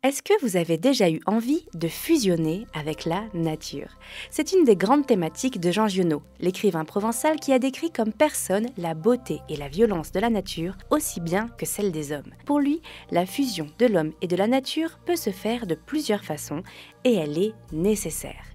Est-ce que vous avez déjà eu envie de fusionner avec la nature? C'est une des grandes thématiques de Jean Giono, l'écrivain provençal qui a décrit comme personne la beauté et la violence de la nature, aussi bien que celle des hommes. Pour lui, la fusion de l'homme et de la nature peut se faire de plusieurs façons et elle est nécessaire.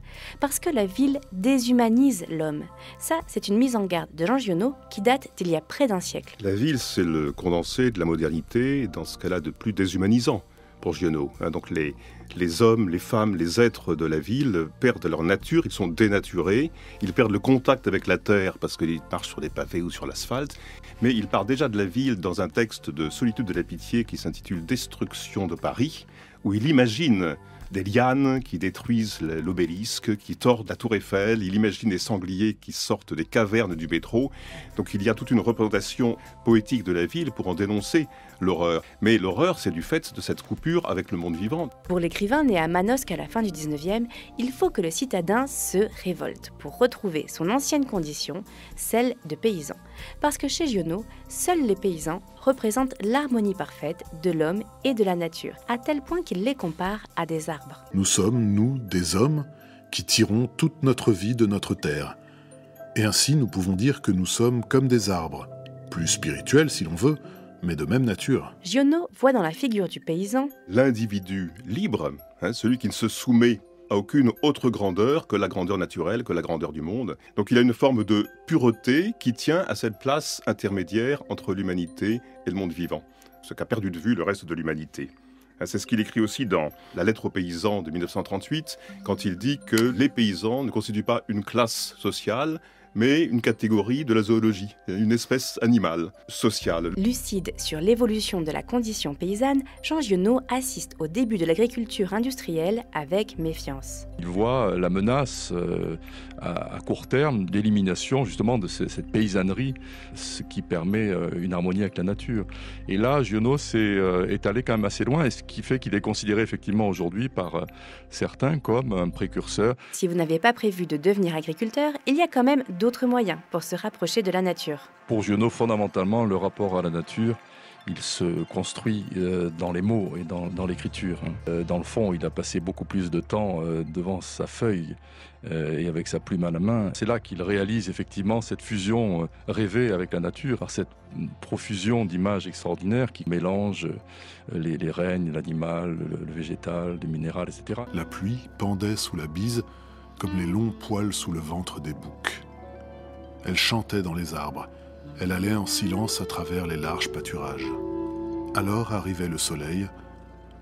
Parce que la ville déshumanise l'homme. Ça, c'est une mise en garde de Jean Giono qui date d'il y a près d'un siècle. La ville, c'est le condensé de la modernité, dans ce cas-là de plus déshumanisant. Pour Giono. Donc les hommes, les femmes, les êtres de la ville perdent leur nature, ils sont dénaturés, ils perdent le contact avec la terre parce qu'ils marchent sur les pavés ou sur l'asphalte, mais il part déjà de la ville dans un texte de Solitude de la Pitié qui s'intitule Destruction de Paris, où il imagine des lianes qui détruisent l'obélisque, qui tordent la tour Eiffel, il imagine des sangliers qui sortent des cavernes du métro. Donc il y a toute une représentation poétique de la ville pour en dénoncer l'horreur. Mais l'horreur, c'est du fait de cette coupure avec le monde vivant. Pour l'écrivain né à Manosque à la fin du 19e, il faut que le citadin se révolte pour retrouver son ancienne condition, celle de paysan. Parce que chez Giono, seuls les paysans représentent l'harmonie parfaite de l'homme et de la nature, à tel point qu'il les compare à des arbres. Nous sommes, nous, des hommes qui tirons toute notre vie de notre terre. Et ainsi, nous pouvons dire que nous sommes comme des arbres, plus spirituels si l'on veut, mais de même nature. Giono voit dans la figure du paysan l'individu libre, celui qui ne se soumet à aucune autre grandeur que la grandeur naturelle, que la grandeur du monde. Donc il a une forme de pureté qui tient à cette place intermédiaire entre l'humanité et le monde vivant, ce qu'a perdu de vue le reste de l'humanité. C'est ce qu'il écrit aussi dans La lettre aux paysans de 1938, quand il dit que les paysans ne constituent pas une classe sociale, mais une catégorie de la zoologie, une espèce animale, sociale. Lucide sur l'évolution de la condition paysanne, Jean Giono assiste au début de l'agriculture industrielle avec méfiance. Il voit la menace à court terme d'élimination justement de cette paysannerie, ce qui permet une harmonie avec la nature. Et là, Giono est allé quand même assez loin, et ce qui fait qu'il est considéré effectivement aujourd'hui par certains comme un précurseur. Si vous n'avez pas prévu de devenir agriculteur, il y a quand même d'autres moyens pour se rapprocher de la nature. Pour Giono, fondamentalement, le rapport à la nature, il se construit dans les mots et dans l'écriture. Dans le fond, il a passé beaucoup plus de temps devant sa feuille et avec sa plume à la main. C'est là qu'il réalise effectivement cette fusion rêvée avec la nature, cette profusion d'images extraordinaires qui mélangent les règnes, l'animal, le végétal, le minéral, etc. La pluie pendait sous la bise comme les longs poils sous le ventre des boucs. Elle chantait dans les arbres. Elle allait en silence à travers les larges pâturages. Alors arrivait le soleil,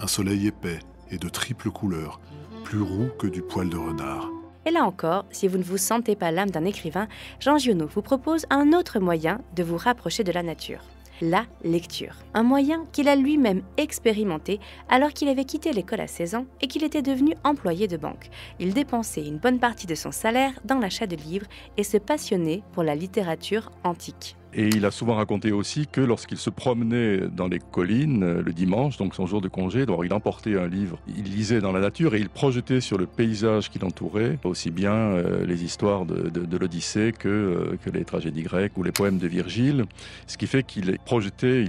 un soleil épais et de triple couleur, plus roux que du poil de renard. Et là encore, si vous ne vous sentez pas l'âme d'un écrivain, Jean Giono vous propose un autre moyen de vous rapprocher de la nature. La lecture. Un moyen qu'il a lui-même expérimenté alors qu'il avait quitté l'école à 16 ans et qu'il était devenu employé de banque. Il dépensait une bonne partie de son salaire dans l'achat de livres et se passionnait pour la littérature antique. Et il a souvent raconté aussi que lorsqu'il se promenait dans les collines le dimanche, donc son jour de congé, donc il emportait un livre, il lisait dans la nature et il projetait sur le paysage qui l'entourait, aussi bien les histoires de l'Odyssée que les tragédies grecques ou les poèmes de Virgile, ce qui fait qu'il projetait,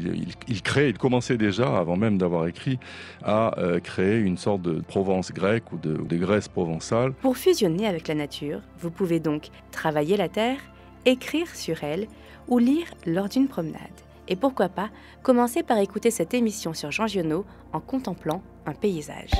il commençait déjà, avant même d'avoir écrit, à créer une sorte de Provence grecque ou de Grèce provençale. Pour fusionner avec la nature, vous pouvez donc travailler la terre, écrire sur elle, ou lire lors d'une promenade. Et pourquoi pas commencer par écouter cette émission sur Jean Giono en contemplant un paysage.